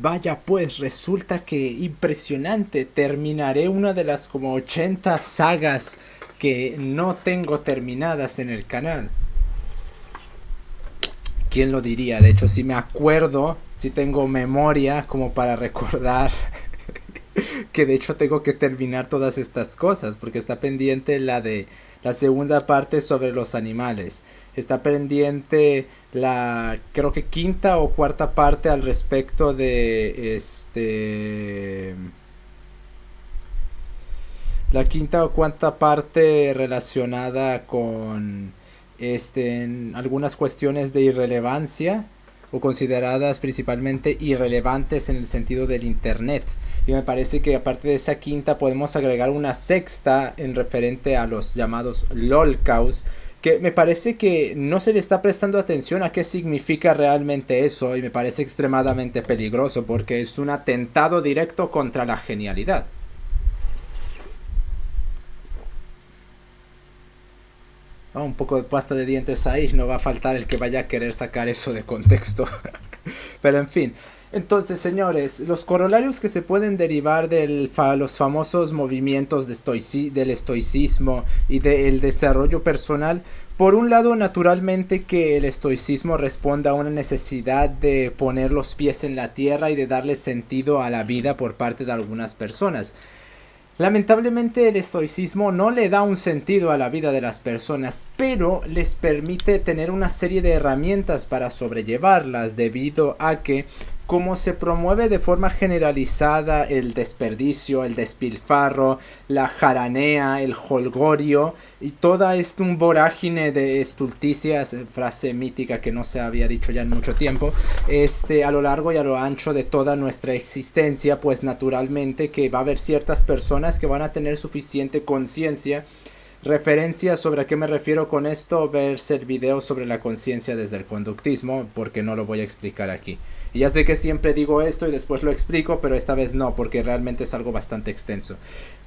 Vaya pues, resulta que impresionante, terminaré una de las como 80 sagas que no tengo terminadas en el canal. ¿Quién lo diría? De hecho, si me acuerdo, si tengo memoria como para recordar que de hecho tengo que terminar todas estas cosas, porque está pendiente la de la segunda parte sobre los animales. Está pendiente la, creo que quinta o cuarta parte al respecto de la quinta o cuarta parte relacionada con en algunas cuestiones de irrelevancia o consideradas principalmente irrelevantes en el sentido del internet. Y me parece que aparte de esa quinta podemos agregar una sexta en referente a los llamados lolcaus, que me parece que no se le está prestando atención a qué significa realmente eso, y me parece extremadamente peligroso porque es un atentado directo contra la genialidad. Un poco de pasta de dientes ahí, no va a faltar el que vaya a querer sacar eso de contexto. Pero en fin, entonces señores, los corolarios que se pueden derivar de los famosos movimientos del estoicismo y del desarrollo personal, por un lado naturalmente que el estoicismo responda a una necesidad de poner los pies en la tierra y de darle sentido a la vida por parte de algunas personas. Lamentablemente el estoicismo no le da un sentido a la vida de las personas, pero les permite tener una serie de herramientas para sobrellevarlas debido a que como se promueve de forma generalizada el desperdicio, el despilfarro, la jaranea, el holgorio y toda un vorágine de estulticias, frase mítica que no se había dicho ya en mucho tiempo, a lo largo y a lo ancho de toda nuestra existencia, pues naturalmente que va a haber ciertas personas que van a tener suficiente conciencia. Referencia sobre a qué me refiero con esto, verse el video sobre la conciencia desde el conductismo, porque no lo voy a explicar aquí. Y ya sé que siempre digo esto y después lo explico, pero esta vez no, porque realmente es algo bastante extenso.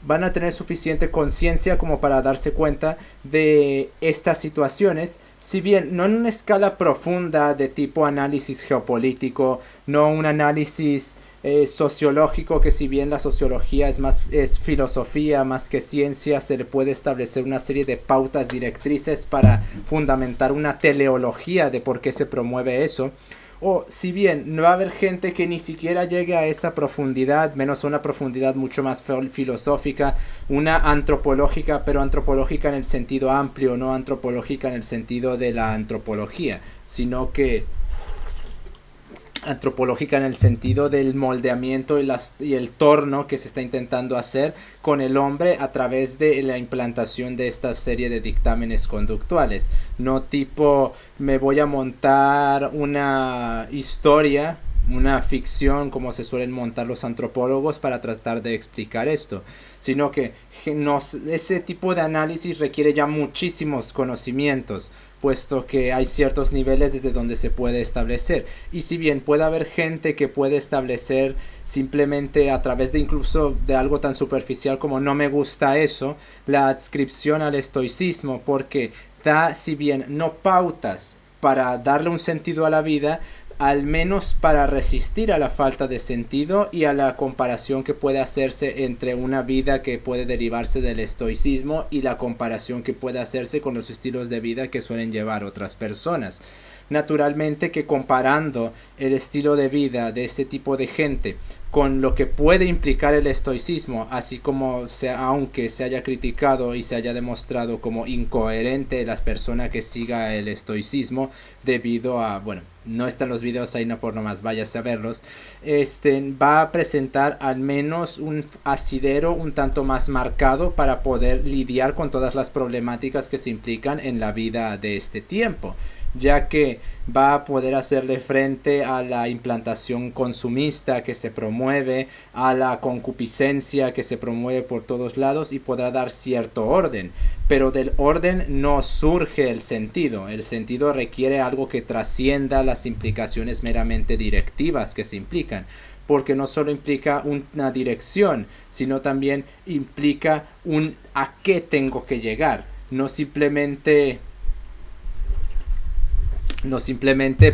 Van a tener suficiente conciencia como para darse cuenta de estas situaciones, si bien no en una escala profunda de tipo análisis geopolítico, no un análisis sociológico, que si bien la sociología es filosofía más que ciencia, se le puede establecer una serie de pautas directrices para fundamentar una teleología de por qué se promueve eso. O si bien no va a haber gente que ni siquiera llegue a esa profundidad, menos a una profundidad mucho más filosófica, una antropológica, pero antropológica en el sentido amplio, no antropológica en el sentido de la antropología, sino que antropológica en el sentido del moldeamiento y el torno que se está intentando hacer con el hombre a través de la implantación de esta serie de dictámenes conductuales. No tipo me voy a montar una historia, una ficción como se suelen montar los antropólogos para tratar de explicar esto, sino que ese tipo de análisis requiere ya muchísimos conocimientos, puesto que hay ciertos niveles desde donde se puede establecer. Y si bien puede haber gente que puede establecer simplemente a través de incluso de algo tan superficial como no me gusta eso, la adscripción al estoicismo, porque da, si bien no pautas para darle un sentido a la vida, al menos para resistir a la falta de sentido y a la comparación que puede hacerse entre una vida que puede derivarse del estoicismo y la comparación que puede hacerse con los estilos de vida que suelen llevar otras personas. Naturalmente que comparando el estilo de vida de este tipo de gente con lo que puede implicar el estoicismo, así como aunque se haya criticado y se haya demostrado como incoherente las personas que siga el estoicismo debido a, bueno, no están los videos ahí, no por nomás vayas a verlos, va a presentar al menos un asidero un tanto más marcado para poder lidiar con todas las problemáticas que se implican en la vida de este tiempo, ya que va a poder hacerle frente a la implantación consumista que se promueve, a la concupiscencia que se promueve por todos lados y podrá dar cierto orden, pero del orden no surge el sentido requiere algo que trascienda las implicaciones meramente directivas que se implican, porque no solo implica una dirección, sino también implica un a qué tengo que llegar, no simplemente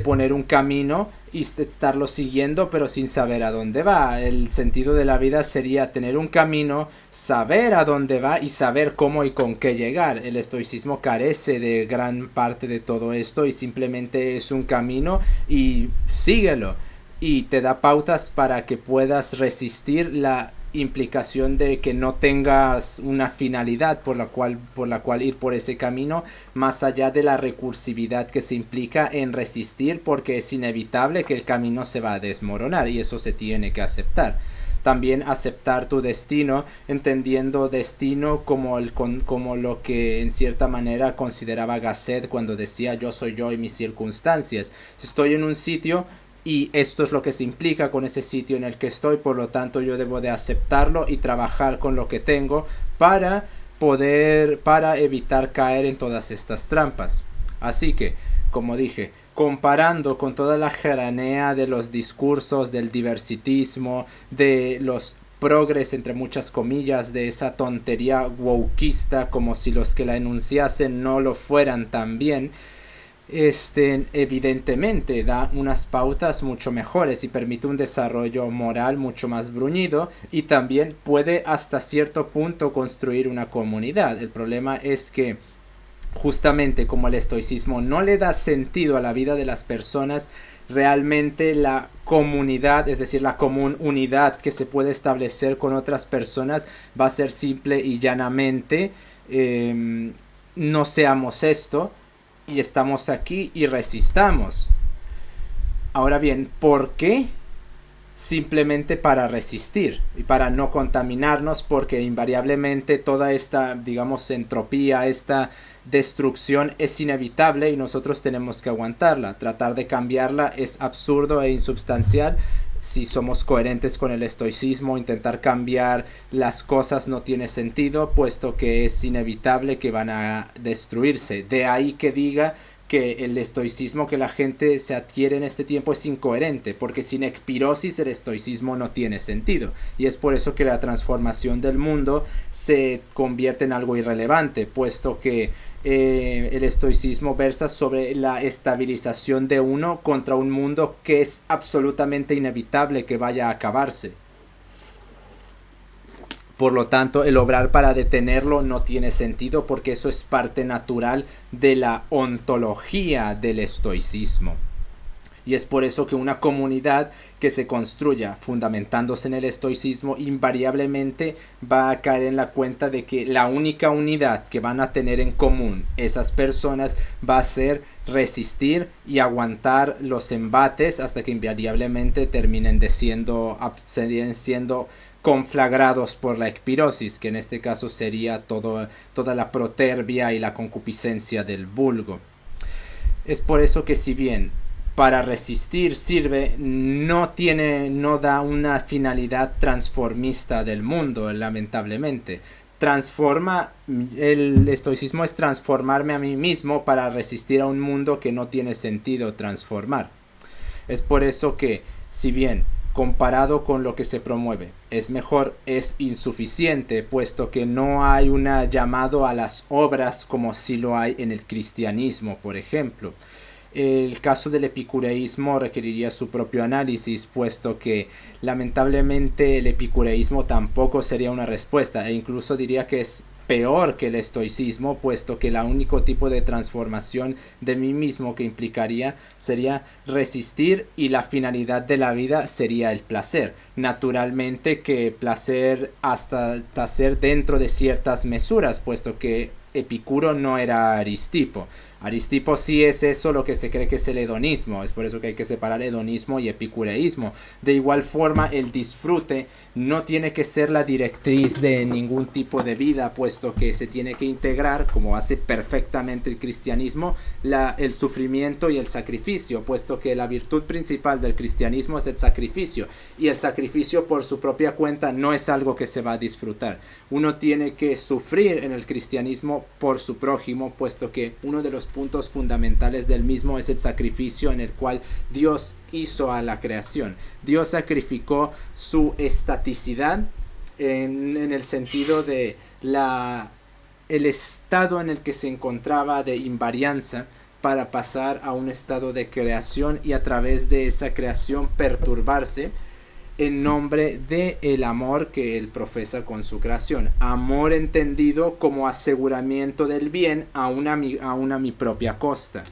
poner un camino y estarlo siguiendo pero sin saber a dónde va. El sentido de la vida sería tener un camino, saber a dónde va y saber cómo y con qué llegar. El estoicismo carece de gran parte de todo esto y simplemente es un camino y síguelo. Y te da pautas para que puedas resistir la implicación de que no tengas una finalidad por la cual ir por ese camino, más allá de la recursividad que se implica en resistir, porque es inevitable que el camino se va a desmoronar y eso se tiene que aceptar. También aceptar tu destino, entendiendo destino como lo que en cierta manera consideraba Gasset cuando decía yo soy yo y mis circunstancias. Si estoy en un sitio y esto es lo que se implica con ese sitio en el que estoy, por lo tanto yo debo de aceptarlo y trabajar con lo que tengo para evitar caer en todas estas trampas. Así que, como dije, comparando con toda la geranea de los discursos, del diversitismo, de los progres entre muchas comillas, de esa tontería wokeista, como si los que la enunciasen no lo fueran también, evidentemente da unas pautas mucho mejores y permite un desarrollo moral mucho más bruñido y también puede hasta cierto punto construir una comunidad. El problema es que justamente como el estoicismo no le da sentido a la vida de las personas, realmente la comunidad, es decir, la común unidad que se puede establecer con otras personas va a ser simple y llanamente no seamos esto y estamos aquí y resistamos. Ahora bien, ¿por qué? Simplemente para resistir y para no contaminarnos, porque invariablemente toda esta, digamos, entropía, esta destrucción es inevitable y nosotros tenemos que aguantarla. Tratar de cambiarla es absurdo e insubstancial. Si somos coherentes con el estoicismo, intentar cambiar las cosas no tiene sentido, puesto que es inevitable que van a destruirse. De ahí que diga que el estoicismo que la gente se adquiere en este tiempo es incoherente, porque sin ecpirosis el estoicismo no tiene sentido, y es por eso que la transformación del mundo se convierte en algo irrelevante, puesto que el estoicismo versa sobre la estabilización de uno contra un mundo que es absolutamente inevitable que vaya a acabarse. Por lo tanto, el obrar para detenerlo no tiene sentido, porque eso es parte natural de la ontología del estoicismo. Y es por eso que una comunidad que se construya fundamentándose en el estoicismo invariablemente va a caer en la cuenta de que la única unidad que van a tener en común esas personas va a ser resistir y aguantar los embates hasta que invariablemente terminen siendo conflagrados por la ecpirosis, que en este caso sería toda la protervia y la concupiscencia del vulgo. Es por eso que si bien para resistir sirve, no da una finalidad transformista del mundo, lamentablemente. El estoicismo es transformarme a mí mismo para resistir a un mundo que no tiene sentido transformar. Es por eso que, si bien comparado con lo que se promueve es mejor, es insuficiente, puesto que no hay un llamado a las obras como si lo hay en el cristianismo, por ejemplo. El caso del epicureísmo requeriría su propio análisis, puesto que lamentablemente el epicureísmo tampoco sería una respuesta, e incluso diría que es peor que el estoicismo, puesto que el único tipo de transformación de mí mismo que implicaría sería resistir, y la finalidad de la vida sería el placer. Naturalmente que placer hasta placer dentro de ciertas mesuras, puesto que Epicuro no era Aristipo. Aristipo sí es eso lo que se cree que es el hedonismo, es por eso que hay que separar hedonismo y epicureísmo. De igual forma, el disfrute no tiene que ser la directriz de ningún tipo de vida, puesto que se tiene que integrar, como hace perfectamente el cristianismo, el sufrimiento y el sacrificio, puesto que la virtud principal del cristianismo es el sacrificio, y el sacrificio por su propia cuenta no es algo que se va a disfrutar. Uno tiene que sufrir en el cristianismo por su prójimo, puesto que uno de los puntos fundamentales del mismo es el sacrificio en el cual Dios hizo a la creación. Dios sacrificó su estaticidad en el sentido de el estado en el que se encontraba de invarianza, para pasar a un estado de creación y a través de esa creación perturbarse en nombre de el amor que él profesa con su creación. Amor entendido como aseguramiento del bien aún a mi propia costa.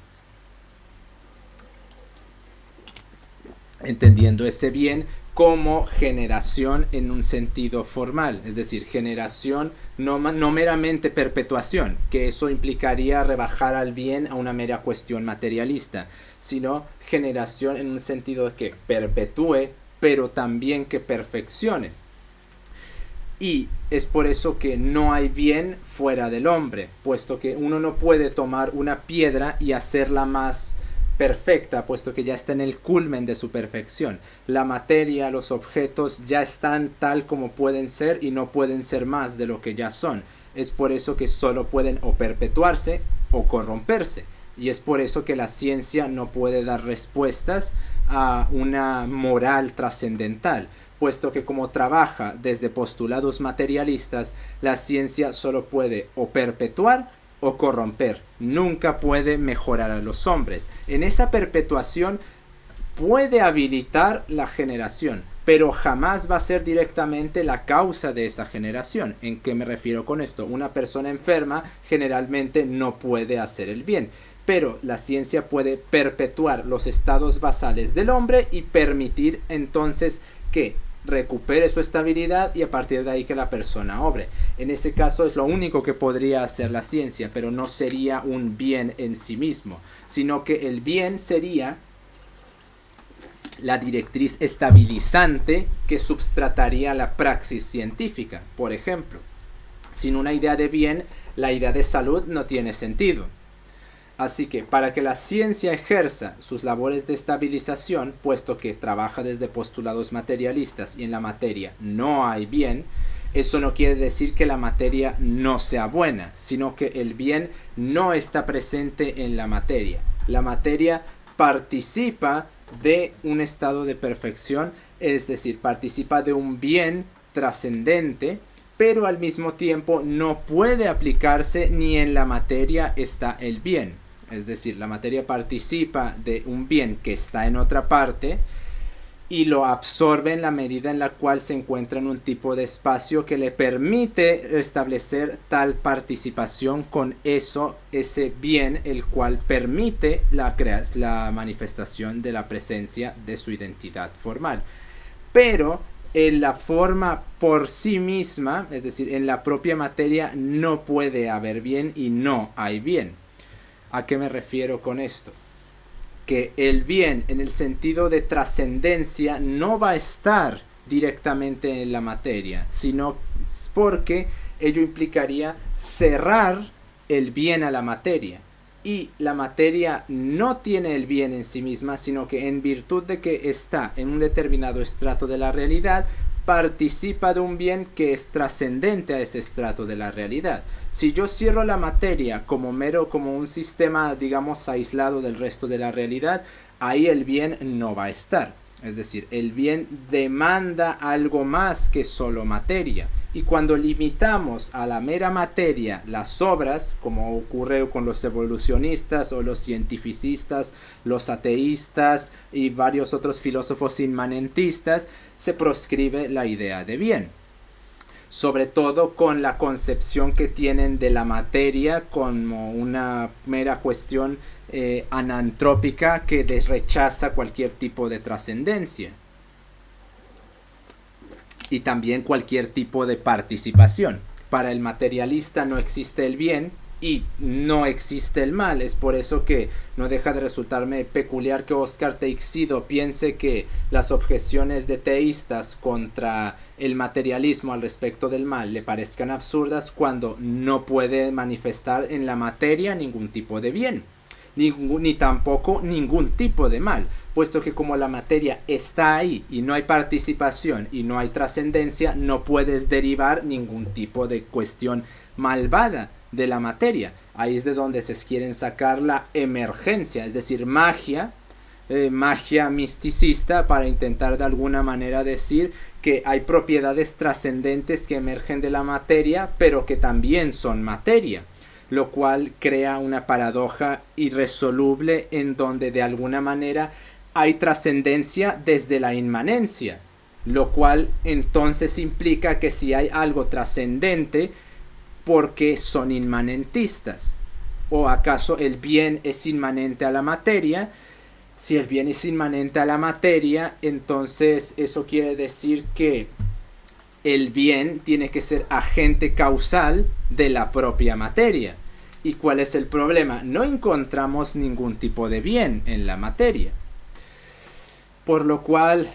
Entendiendo ese bien como generación en un sentido formal, es decir, generación, no meramente perpetuación, que eso implicaría rebajar al bien a una mera cuestión materialista, sino generación en un sentido de que perpetúe, pero también que perfeccione. Y es por eso que no hay bien fuera del hombre, puesto que uno no puede tomar una piedra y hacerla más perfecta, puesto que ya está en el culmen de su perfección. La materia, los objetos ya están tal como pueden ser y no pueden ser más de lo que ya son. Es por eso que solo pueden o perpetuarse o corromperse. Y es por eso que la ciencia no puede dar respuestas a una moral trascendental, puesto que como trabaja desde postulados materialistas, la ciencia solo puede o perpetuar o corromper, nunca puede mejorar a los hombres. En esa perpetuación puede habilitar la generación, pero jamás va a ser directamente la causa de esa generación. ¿En qué me refiero con esto? Una persona enferma generalmente no puede hacer el bien, pero la ciencia puede perpetuar los estados basales del hombre y permitir entonces que recupere su estabilidad y a partir de ahí que la persona obre. En ese caso es lo único que podría hacer la ciencia, pero no sería un bien en sí mismo, sino que el bien sería la directriz estabilizante que substrataría la praxis científica. Por ejemplo, sin una idea de bien, la idea de salud no tiene sentido. Así que para que la ciencia ejerza sus labores de estabilización, puesto que trabaja desde postulados materialistas y en la materia no hay bien, eso no quiere decir que la materia no sea buena, sino que el bien no está presente en la materia. La materia participa de un estado de perfección, es decir, participa de un bien trascendente, pero al mismo tiempo no puede aplicarse ni en la materia está el bien. Es decir, la materia participa de un bien que está en otra parte y lo absorbe en la medida en la cual se encuentra en un tipo de espacio que le permite establecer tal participación con ese bien, el cual permite la manifestación de la presencia de su identidad formal. Pero en la forma por sí misma, es decir, en la propia materia no puede haber bien y no hay bien. ¿A qué me refiero con esto? Que el bien en el sentido de trascendencia no va a estar directamente en la materia, sino porque ello implicaría cerrar el bien a la materia. Y la materia no tiene el bien en sí misma, sino que en virtud de que está en un determinado estrato de la realidad, participa de un bien que es trascendente a ese estrato de la realidad. Si yo cierro la materia como un sistema, digamos, aislado del resto de la realidad, ahí el bien no va a estar. Es decir, el bien demanda algo más que solo materia. Y cuando limitamos a la mera materia las obras, como ocurre con los evolucionistas o los cientificistas, los ateístas y varios otros filósofos inmanentistas, se proscribe la idea de bien. Sobre todo con la concepción que tienen de la materia como una mera cuestión anantrópica que rechaza cualquier tipo de trascendencia. Y también cualquier tipo de participación. Para el materialista no existe el bien y no existe el mal. Es por eso que no deja de resultarme peculiar que Oscar Teixido piense que las objeciones de teístas contra el materialismo al respecto del mal le parezcan absurdas cuando no puede manifestar en la materia ningún tipo de bien. Ni tampoco ningún tipo de mal, puesto que como la materia está ahí y no hay participación y no hay trascendencia, no puedes derivar ningún tipo de cuestión malvada de la materia. Ahí es de donde se quieren sacar la emergencia, es decir, magia misticista, para intentar de alguna manera decir que hay propiedades trascendentes que emergen de la materia, pero que también son materia. lo cual crea una paradoja irresoluble en donde de alguna manera hay trascendencia desde la inmanencia, lo cual entonces implica que si hay algo trascendente, ¿por qué son inmanentistas? ¿O acaso el bien es inmanente a la materia? Si el bien es inmanente a la materia, entonces eso quiere decir que el bien tiene que ser agente causal de la propia materia. ¿Y cuál es el problema? No encontramos ningún tipo de bien en la materia. Por lo cual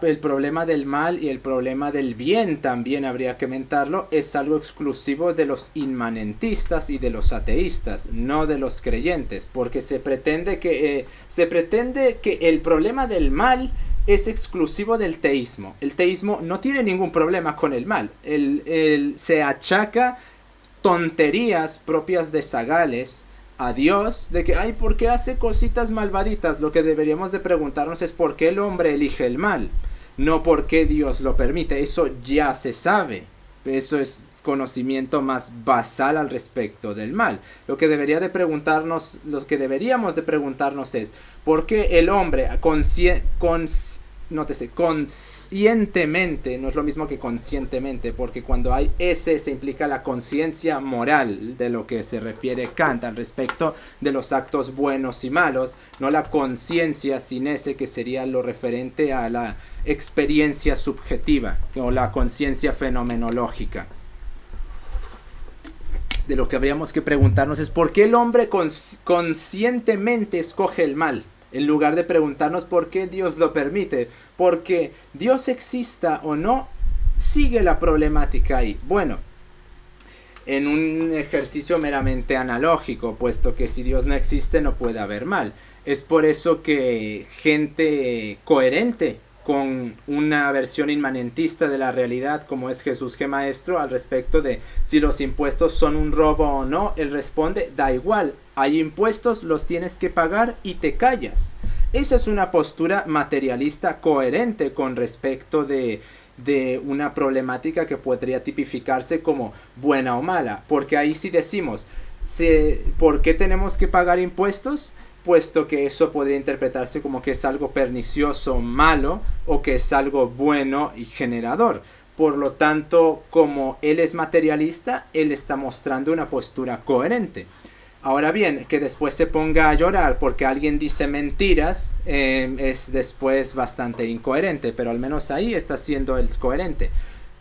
el problema del mal y el problema del bien, también habría que mentarlo, es algo exclusivo de los inmanentistas y de los ateístas, no de los creyentes, porque se pretende que el problema del mal es exclusivo del teísmo. El teísmo no tiene ningún problema con el mal. Se achaca tonterías propias de zagales a Dios, de que, ay, ¿por qué hace cositas malvaditas? Lo que deberíamos de preguntarnos es por qué el hombre elige el mal, no por qué Dios lo permite. Eso ya se sabe, eso es conocimiento más basal al respecto del mal. Lo que deberíamos de preguntarnos es, ¿por qué el hombre conscientemente, no es lo mismo que conscientemente, porque cuando hay ese se implica la conciencia moral, de lo que se refiere Kant al respecto de los actos buenos y malos, no la conciencia sin ese, que sería lo referente a la experiencia subjetiva o la conciencia fenomenológica. De lo que habríamos que preguntarnos es por qué el hombre conscientemente escoge el mal, en lugar de preguntarnos por qué Dios lo permite. Porque Dios exista o no, sigue la problemática ahí. Bueno, en un ejercicio meramente analógico, puesto que si Dios no existe no puede haber mal. Es por eso que gente coherente con una versión inmanentista de la realidad, como es Jesús G. Maestro, al respecto de si los impuestos son un robo o no, él responde, da igual, hay impuestos, los tienes que pagar y te callas. Esa es una postura materialista coherente con respecto de una problemática que podría tipificarse como buena o mala, porque ahí sí decimos, ¿por qué tenemos que pagar impuestos? Puesto que eso podría interpretarse como que es algo pernicioso, malo, o que es algo bueno y generador. Por lo tanto, como él es materialista, él está mostrando una postura coherente. Ahora bien, que después se ponga a llorar porque alguien dice mentiras, es después bastante incoherente, pero al menos ahí está siendo el coherente.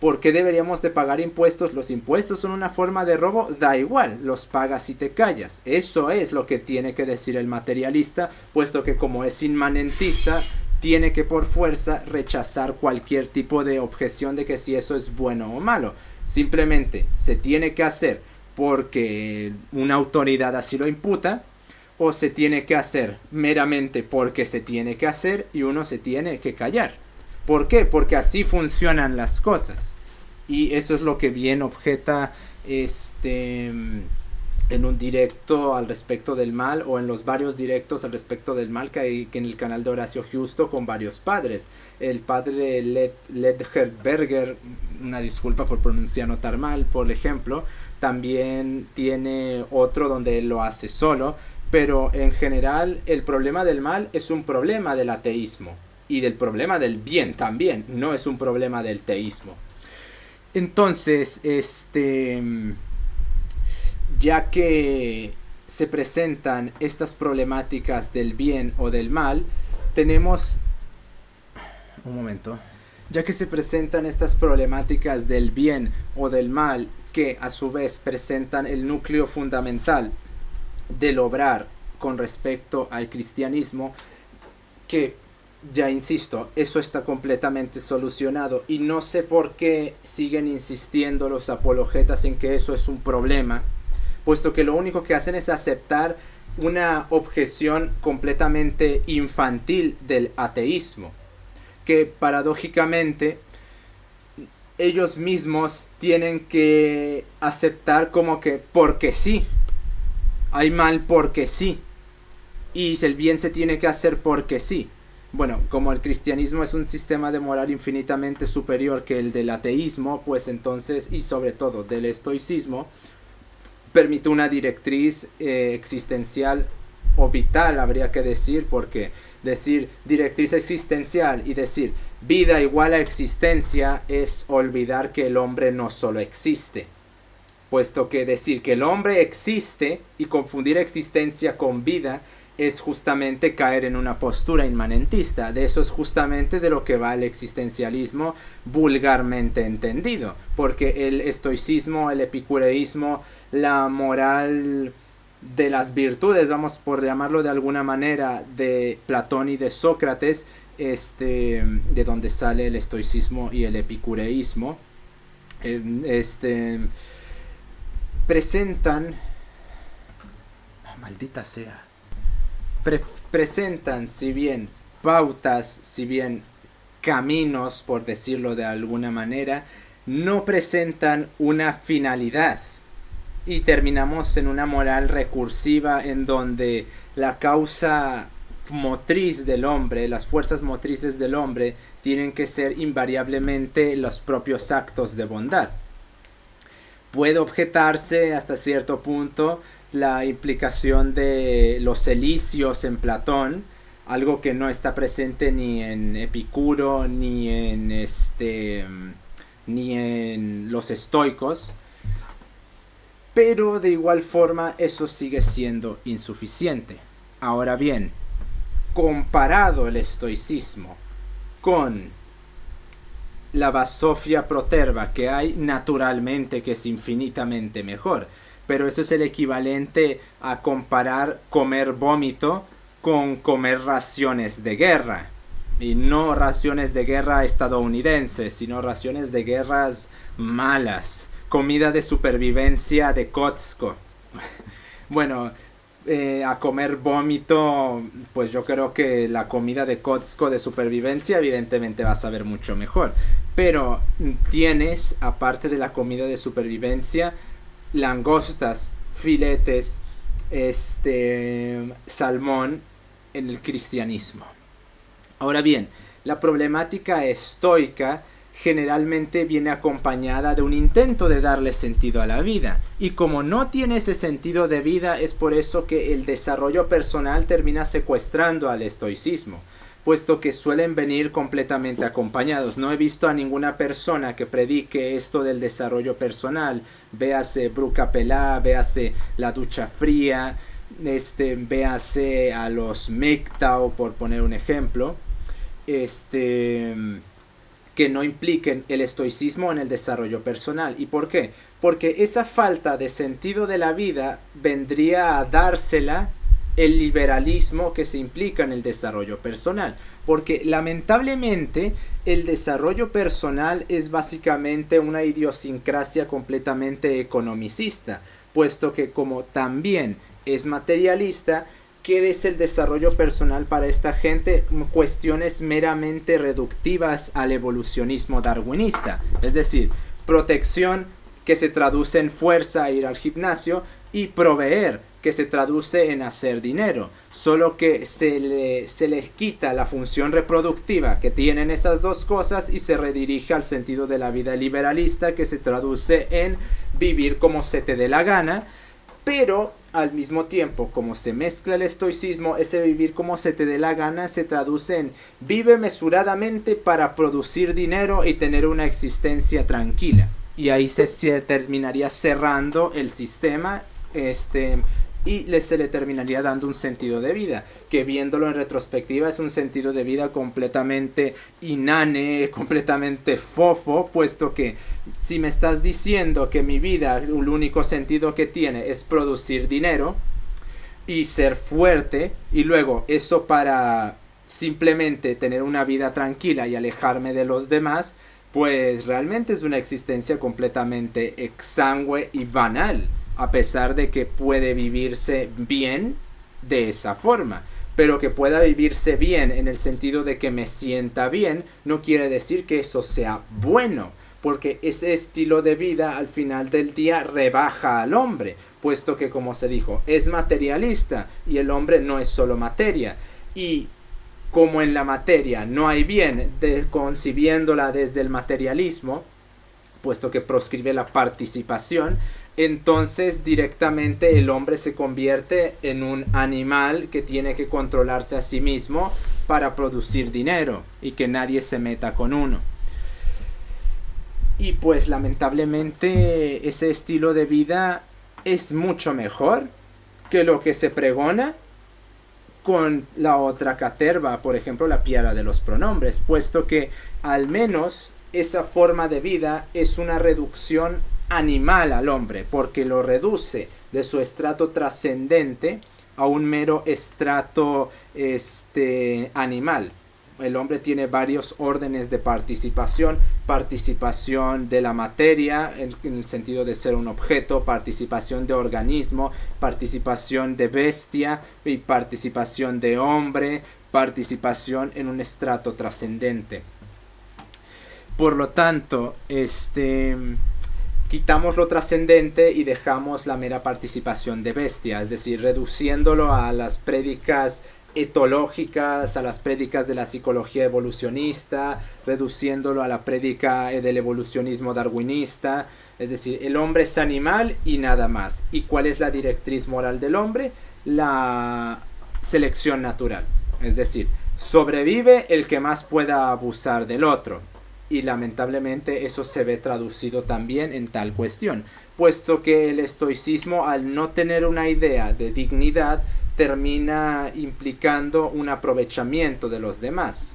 ¿Por qué deberíamos de pagar impuestos? Los impuestos son una forma de robo, da igual, los pagas y te callas. Eso es lo que tiene que decir el materialista, puesto que como es inmanentista, tiene que por fuerza rechazar cualquier tipo de objeción de que si eso es bueno o malo. Simplemente se tiene que hacer porque una autoridad así lo imputa, o se tiene que hacer meramente porque se tiene que hacer y uno se tiene que callar. ¿Por qué? Porque así funcionan las cosas. Y eso es lo que bien objeta en un directo al respecto del mal, o en los varios directos al respecto del mal que hay en el canal de Horacio Justo con varios padres. El padre Ledgerberger, una disculpa por pronunciar notar mal, por ejemplo, también tiene otro donde él lo hace solo, pero en general el problema del mal es un problema del ateísmo. Y del problema del bien también, no es un problema del teísmo. Entonces, ya que se presentan estas problemáticas del bien o del mal, tenemos... Un momento. Ya que se presentan estas problemáticas del bien o del mal, que a su vez presentan el núcleo fundamental del obrar con respecto al cristianismo, que... Ya insisto, eso está completamente solucionado y no sé por qué siguen insistiendo los apologetas en que eso es un problema, puesto que lo único que hacen es aceptar una objeción completamente infantil del ateísmo, que paradójicamente ellos mismos tienen que aceptar como que porque sí, hay mal porque sí, y el bien se tiene que hacer porque sí. Bueno, como el cristianismo es un sistema de moral infinitamente superior que el del ateísmo, pues entonces, y sobre todo del estoicismo, permite una directriz existencial o vital, habría que decir, porque decir directriz existencial y decir vida igual a existencia es olvidar que el hombre no solo existe, puesto que decir que el hombre existe y confundir existencia con vida es justamente caer en una postura inmanentista. De eso es justamente de lo que va el existencialismo vulgarmente entendido, porque el estoicismo, el epicureísmo, la moral de las virtudes, vamos por llamarlo de alguna manera, de Platón y de Sócrates, de donde sale el estoicismo y el epicureísmo, presentan, maldita sea, presentan, si bien pautas, si bien caminos, por decirlo de alguna manera, no presentan una finalidad. Y terminamos en una moral recursiva en donde la causa motriz del hombre, las fuerzas motrices del hombre, tienen que ser invariablemente los propios actos de bondad. Puede objetarse hasta cierto punto la implicación de los elicios en Platón, algo que no está presente ni en Epicuro ni en los estoicos, pero de igual forma eso sigue siendo insuficiente. Ahora bien, comparado el estoicismo con la basofia proterva que hay, naturalmente que es infinitamente mejor, pero eso es el equivalente a comparar comer vómito con comer raciones de guerra, y no raciones de guerra estadounidenses, sino raciones de guerras malas, comida de supervivencia de Kotsko. Bueno, a comer vómito, pues yo creo que la comida de Kotsko de supervivencia evidentemente va a saber mucho mejor, pero tienes, aparte de la comida de supervivencia, langostas, filetes, salmón en el cristianismo. Ahora bien, la problemática estoica generalmente viene acompañada de un intento de darle sentido a la vida, y como no tiene ese sentido de vida, es por eso que el desarrollo personal termina secuestrando al estoicismo, puesto que suelen venir completamente acompañados. No he visto a ninguna persona que predique esto del desarrollo personal, véase Bruca Pelá, véase la ducha fría, véase a los MGTOW, por poner un ejemplo, que no impliquen el estoicismo en el desarrollo personal. ¿Y por qué? Porque esa falta de sentido de la vida vendría a dársela el liberalismo que se implica en el desarrollo personal, porque lamentablemente el desarrollo personal es básicamente una idiosincrasia completamente economicista, puesto que como también es materialista, ¿qué es el desarrollo personal para esta gente? Cuestiones meramente reductivas al evolucionismo darwinista, es decir, protección, que se traduce en fuerza a ir al gimnasio, y proveer, que se traduce en hacer dinero, solo que se les quita la función reproductiva que tienen esas dos cosas y se redirige al sentido de la vida liberalista, que se traduce en vivir como se te dé la gana, pero al mismo tiempo, como se mezcla el estoicismo, ese vivir como se te dé la gana se traduce en vive mesuradamente para producir dinero y tener una existencia tranquila. Y ahí se terminaría cerrando el sistema, y se le terminaría dando un sentido de vida, que viéndolo en retrospectiva es un sentido de vida completamente inane, completamente fofo, puesto que si me estás diciendo que mi vida, el único sentido que tiene es producir dinero y ser fuerte, y luego eso para simplemente tener una vida tranquila y alejarme de los demás, pues realmente es una existencia completamente exangüe y banal, a pesar de que puede vivirse bien de esa forma. Pero que pueda vivirse bien en el sentido de que me sienta bien, no quiere decir que eso sea bueno, porque ese estilo de vida al final del día rebaja al hombre, puesto que, como se dijo, es materialista y el hombre no es solo materia. Y como en la materia no hay bien, concibiéndola desde el materialismo, puesto que proscribe la participación, entonces directamente el hombre se convierte en un animal que tiene que controlarse a sí mismo para producir dinero y que nadie se meta con uno. Y pues lamentablemente ese estilo de vida es mucho mejor que lo que se pregona con la otra caterva, por ejemplo la piedra de los pronombres, puesto que al menos esa forma de vida es una reducción animal al hombre, porque lo reduce de su estrato trascendente a un mero estrato animal. El hombre tiene varios órdenes de participación de la materia en el sentido de ser un objeto, participación de organismo, participación de bestia y participación de hombre, participación en un estrato trascendente. Por lo tanto, quitamos lo trascendente y dejamos la mera participación de bestia, es decir, reduciéndolo a las prédicas etológicas, a las prédicas de la psicología evolucionista, reduciéndolo a la prédica del evolucionismo darwinista, es decir, el hombre es animal y nada más. ¿Y cuál es la directriz moral del hombre? La selección natural, es decir, sobrevive el que más pueda abusar del otro. Y lamentablemente eso se ve traducido también en tal cuestión, puesto que el estoicismo, al no tener una idea de dignidad, termina implicando un aprovechamiento de los demás.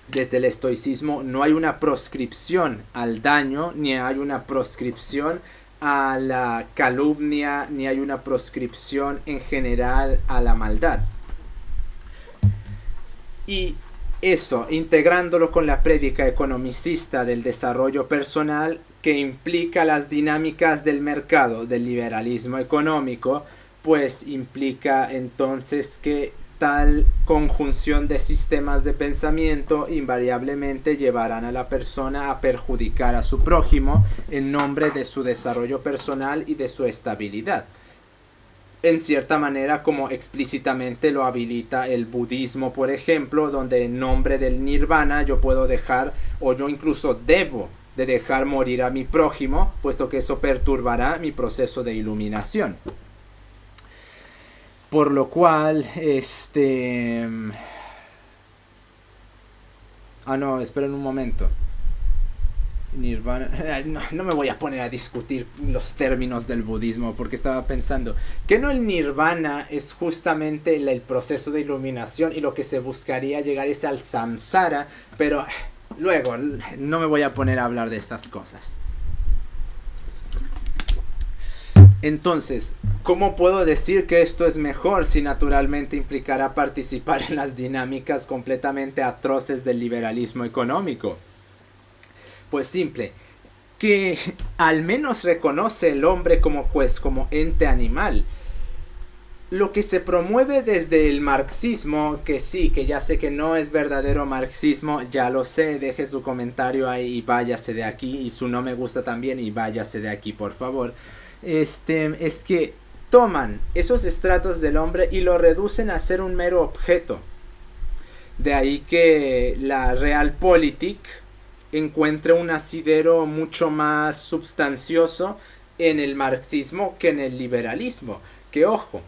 Desde el estoicismo no hay una proscripción al daño, ni hay una proscripción a la calumnia, ni hay una proscripción en general a la maldad. Y eso, integrándolo con la prédica economicista del desarrollo personal, que implica las dinámicas del mercado, del liberalismo económico, pues implica entonces que tal conjunción de sistemas de pensamiento invariablemente llevarán a la persona a perjudicar a su prójimo en nombre de su desarrollo personal y de su estabilidad. En cierta manera, como explícitamente lo habilita el budismo, por ejemplo, donde en nombre del nirvana yo puedo dejar, o yo incluso debo de dejar morir a mi prójimo, puesto que eso perturbará mi proceso de iluminación. Por lo cual, no, esperen un momento. Nirvana, no me voy a poner a discutir los términos del budismo, porque estaba pensando que no, el nirvana es justamente el proceso de iluminación y lo que se buscaría llegar es al samsara, pero luego no me voy a poner a hablar de estas cosas. Entonces, ¿cómo puedo decir que esto es mejor si naturalmente implicará participar en las dinámicas completamente atroces del liberalismo económico? Pues simple, que al menos reconoce el hombre como ente animal. Lo que se promueve desde el marxismo, que sí, que ya sé que no es verdadero marxismo, ya lo sé, deje su comentario ahí y váyase de aquí, y su no me gusta también y váyase de aquí, por favor. Es que toman esos estratos del hombre y lo reducen a ser un mero objeto. De ahí que la Realpolitik encuentre un asidero mucho más substancioso en el marxismo que en el liberalismo. Que ojo,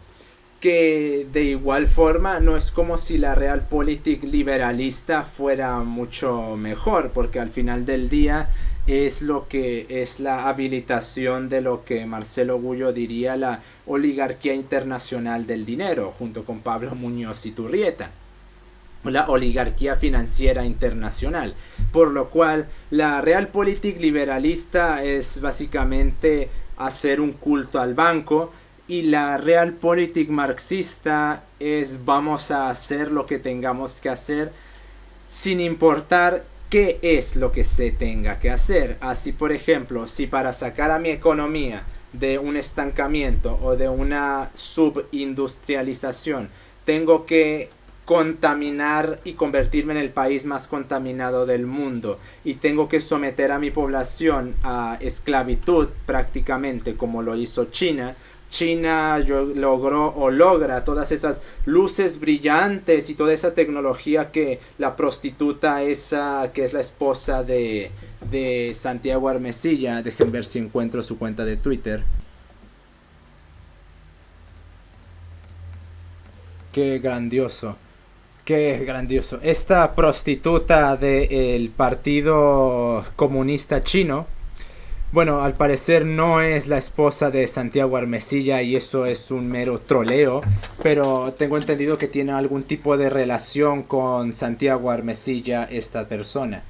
que de igual forma no es como si la Realpolitik liberalista fuera mucho mejor, porque al final del día es lo que es la habilitación de lo que Marcelo Gullo diría la oligarquía internacional del dinero, junto con Pablo Muñoz y Turrieta, la oligarquía financiera internacional, por lo cual la Realpolitik liberalista es básicamente hacer un culto al banco, y la Realpolitik marxista es vamos a hacer lo que tengamos que hacer sin importar qué es lo que se tenga que hacer. Así, por ejemplo, si para sacar a mi economía de un estancamiento o de una subindustrialización tengo que contaminar y convertirme en el país más contaminado del mundo y tengo que someter a mi población a esclavitud prácticamente como lo hizo China, logró o logra todas esas luces brillantes y toda esa tecnología que la prostituta esa que es la esposa de de Santiago Armesilla. Dejen ver si encuentro su cuenta de Twitter. Qué grandioso. Qué grandioso. Esta prostituta del Partido Comunista Chino, bueno, al parecer no es la esposa de Santiago Armesilla y eso es un mero troleo, pero tengo entendido que tiene algún tipo de relación con Santiago Armesilla esta persona.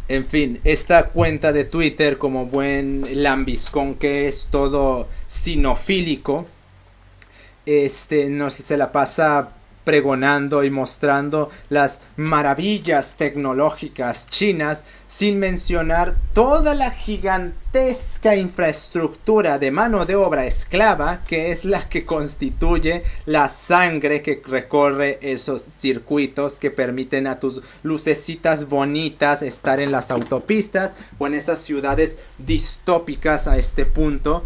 En fin, esta cuenta de Twitter, como buen lambiscón que es todo sinofílico, se la pasa pregonando y mostrando las maravillas tecnológicas chinas, sin mencionar toda la gigantesca infraestructura de mano de obra esclava que es la que constituye la sangre que recorre esos circuitos que permiten a tus lucecitas bonitas estar en las autopistas o en esas ciudades distópicas a este punto,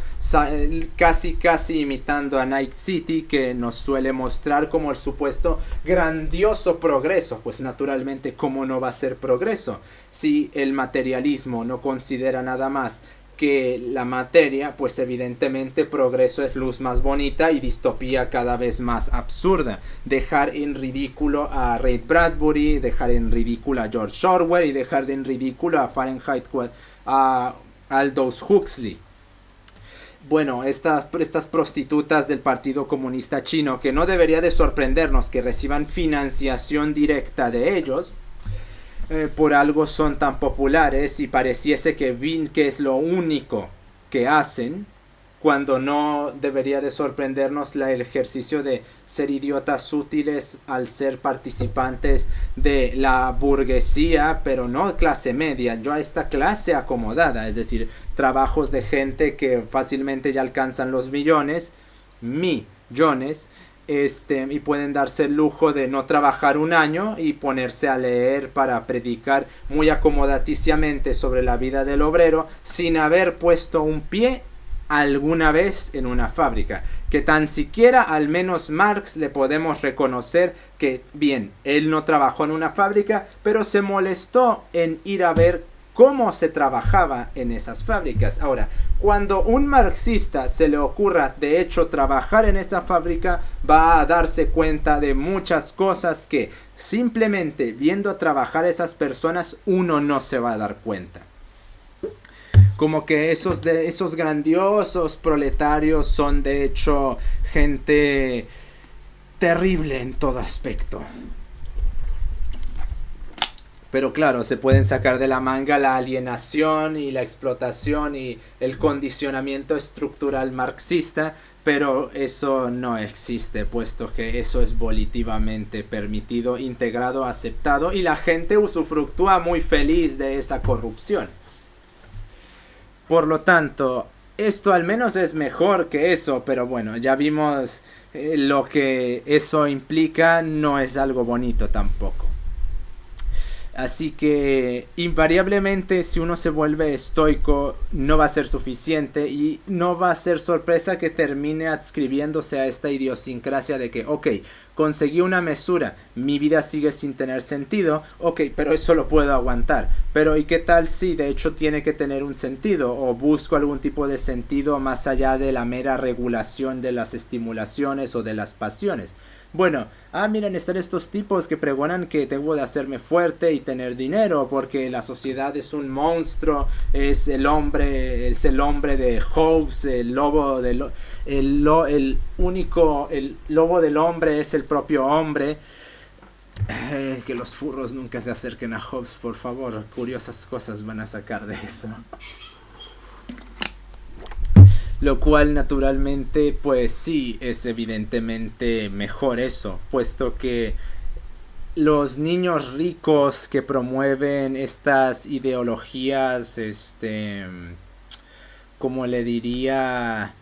casi imitando a Night City, que nos suele mostrar como el supuesto grandioso progreso. Pues naturalmente, ¿cómo no va a ser progreso si el materialismo no considera nada más que la materia? Pues evidentemente progreso es luz más bonita y distopía cada vez más absurda. Dejar en ridículo a Ray Bradbury, dejar en ridículo a George Orwell y dejar en ridículo a Fahrenheit a Aldous Huxley. Bueno, estas prostitutas del Partido Comunista Chino, que no debería de sorprendernos que reciban financiación directa de ellos, por algo son tan populares y pareciese que es lo único que hacen, cuando no debería de sorprendernos el ejercicio de ser idiotas útiles al ser participantes de la burguesía, pero no clase media, yo a esta clase acomodada, es decir, trabajos de gente que fácilmente ya alcanzan los millones, y pueden darse el lujo de no trabajar un año y ponerse a leer para predicar muy acomodaticiamente sobre la vida del obrero sin haber puesto un pie alguna vez en una fábrica, que tan siquiera al menos Marx le podemos reconocer que bien, él no trabajó en una fábrica, pero se molestó en ir a ver cómo se trabajaba en esas fábricas. Ahora, cuando un marxista se le ocurra de hecho trabajar en esa fábrica, va a darse cuenta de muchas cosas que simplemente viendo trabajar esas personas uno no se va a dar cuenta. Como que esos grandiosos proletarios son de hecho gente terrible en todo aspecto. Pero claro, se pueden sacar de la manga la alienación y la explotación y el condicionamiento estructural marxista, pero eso no existe, puesto que eso es volitivamente permitido, integrado, aceptado, y la gente usufructúa muy feliz de esa corrupción. Por lo tanto, esto al menos es mejor que eso, pero bueno, ya vimos lo que eso implica, no es algo bonito tampoco. Así que invariablemente si uno se vuelve estoico no va a ser suficiente y no va a ser sorpresa que termine adscribiéndose a esta idiosincrasia de que ok, conseguí una mesura, mi vida sigue sin tener sentido, ok, pero eso lo puedo aguantar, pero ¿y qué tal si de hecho tiene que tener un sentido o busco algún tipo de sentido más allá de la mera regulación de las estimulaciones o de las pasiones? Bueno, miren, están estos tipos que pregonan que debo de hacerme fuerte y tener dinero porque la sociedad es un monstruo, es el hombre de Hobbes, el lobo del lobo del hombre es el propio hombre. Que los furros nunca se acerquen a Hobbes, por favor, curiosas cosas van a sacar de eso. Lo cual naturalmente pues sí es evidentemente mejor eso, puesto que los niños ricos que promueven estas ideologías, como le diría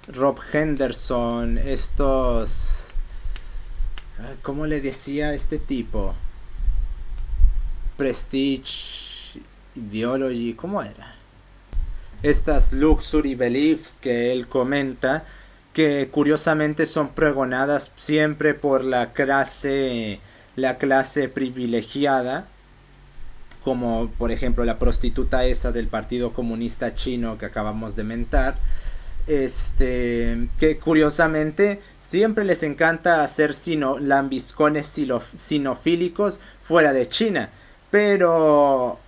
Rob Henderson, ¿cómo le decía este tipo? Prestige Ideology, ¿cómo era? Estas luxury beliefs que él comenta, que curiosamente son pregonadas siempre por la clase privilegiada, como por ejemplo la prostituta esa del Partido Comunista Chino que acabamos de mentar, que curiosamente siempre les encanta hacer lambiscones sinofílicos fuera de China, pero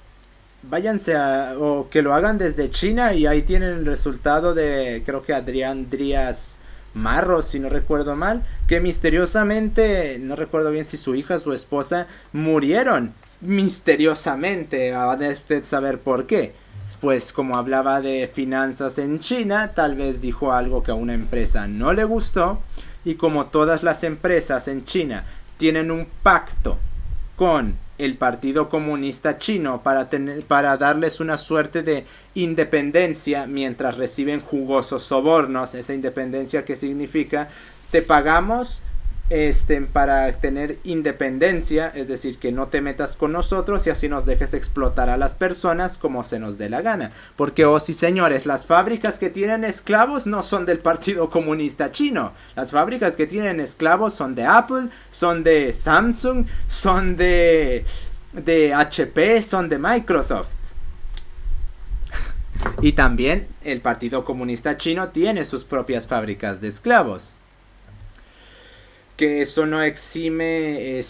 váyanse o que lo hagan desde China y ahí tienen el resultado de, creo que Adrián Díaz Marros, si no recuerdo mal, que misteriosamente, no recuerdo bien si su hija o su esposa murieron misteriosamente. Va a usted saber por qué. Pues como hablaba de finanzas en China, tal vez dijo algo que a una empresa no le gustó, y como todas las empresas en China tienen un pacto con el Partido Comunista Chino para darles una suerte de independencia mientras reciben jugosos sobornos. Esa independencia que significa te pagamos para tener independencia, es decir, que no te metas con nosotros y así nos dejes explotar a las personas como se nos dé la gana. Porque, oh sí señores, las fábricas que tienen esclavos no son del Partido Comunista Chino. Las fábricas que tienen esclavos son de Apple, son de Samsung, son de HP, son de Microsoft. Y también el Partido Comunista Chino tiene sus propias fábricas de esclavos. Que eso no exime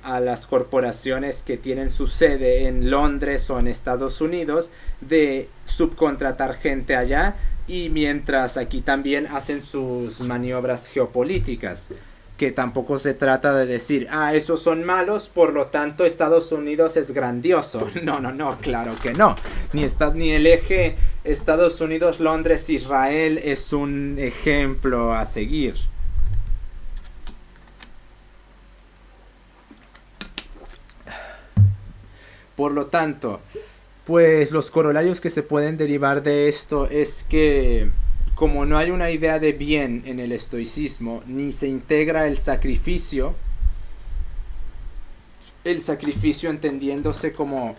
a las corporaciones que tienen su sede en Londres o en Estados Unidos de subcontratar gente allá, y mientras aquí también hacen sus maniobras geopolíticas, que tampoco se trata de decir, esos son malos, por lo tanto Estados Unidos es grandioso. No, claro que no. Ni el eje Estados Unidos, Londres, Israel es un ejemplo a seguir. Por lo tanto, pues los corolarios que se pueden derivar de esto es que como no hay una idea de bien en el estoicismo, ni se integra el sacrificio entendiéndose como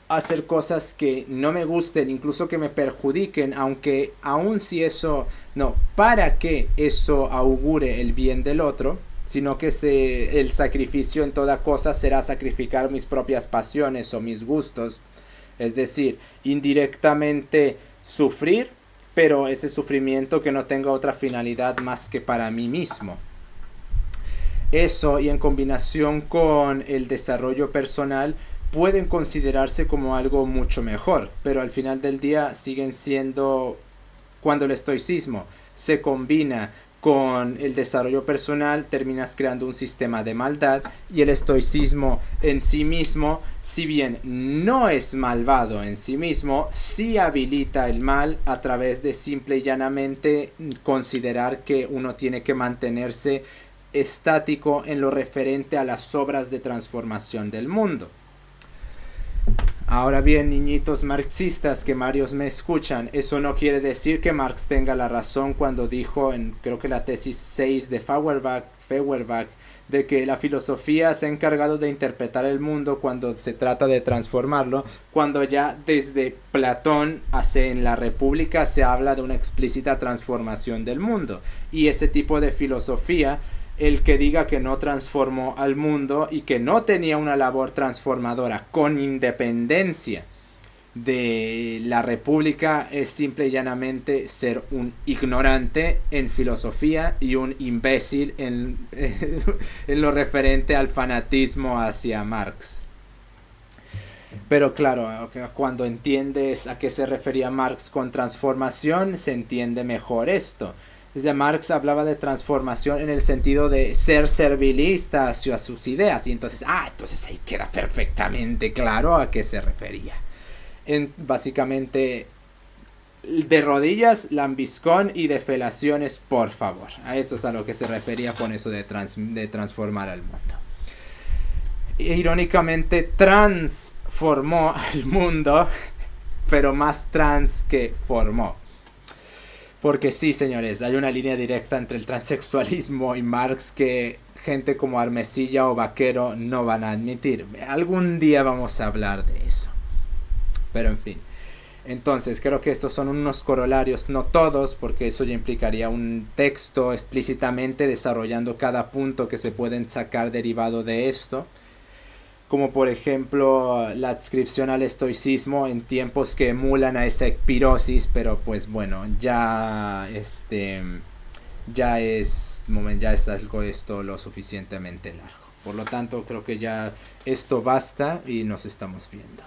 hacer cosas que no me gusten, incluso que me perjudiquen, aunque aun si eso, no, para que eso augure el bien del otro, sino que el sacrificio en toda cosa será sacrificar mis propias pasiones o mis gustos, es decir, indirectamente sufrir, pero ese sufrimiento que no tenga otra finalidad más que para mí mismo. Eso, y en combinación con el desarrollo personal, pueden considerarse como algo mucho mejor, pero al final del día siguen siendo, cuando el estoicismo se combina con el desarrollo personal, terminas creando un sistema de maldad, y el estoicismo en sí mismo, si bien no es malvado en sí mismo, sí habilita el mal a través de simple y llanamente considerar que uno tiene que mantenerse estático en lo referente a las obras de transformación del mundo. Ahora bien, niñitos marxistas que varios me escuchan, eso no quiere decir que Marx tenga la razón cuando dijo en, creo que la tesis 6 de Feuerbach, de que la filosofía se ha encargado de interpretar el mundo cuando se trata de transformarlo, cuando ya desde Platón en la República se habla de una explícita transformación del mundo. Y ese tipo de filosofía, el que diga que no transformó al mundo y que no tenía una labor transformadora con independencia de la República, es simple y llanamente ser un ignorante en filosofía y un imbécil en lo referente al fanatismo hacia Marx. Pero claro, cuando entiendes a qué se refería Marx con transformación, se entiende mejor esto. Desde Marx hablaba de transformación en el sentido de ser servilista hacia sus ideas, y entonces ahí queda perfectamente claro a qué se refería. Básicamente, de rodillas, lambiscón y de felaciones, por favor. A eso es a lo que se refería con eso de transformar al mundo. Irónicamente, transformó al mundo, pero más trans que formó. Porque sí, señores, hay una línea directa entre el transexualismo y Marx que gente como Armesilla o Vaquero no van a admitir. Algún día vamos a hablar de eso. Pero en fin. Entonces, creo que estos son unos corolarios, no todos, porque eso ya implicaría un texto explícitamente desarrollando cada punto que se pueden sacar derivado de esto. como por ejemplo la adscripción al estoicismo en tiempos que emulan a esa epirosis, pero pues bueno, ya es algo esto lo suficientemente largo. Por lo tanto, creo que ya esto basta y nos estamos viendo.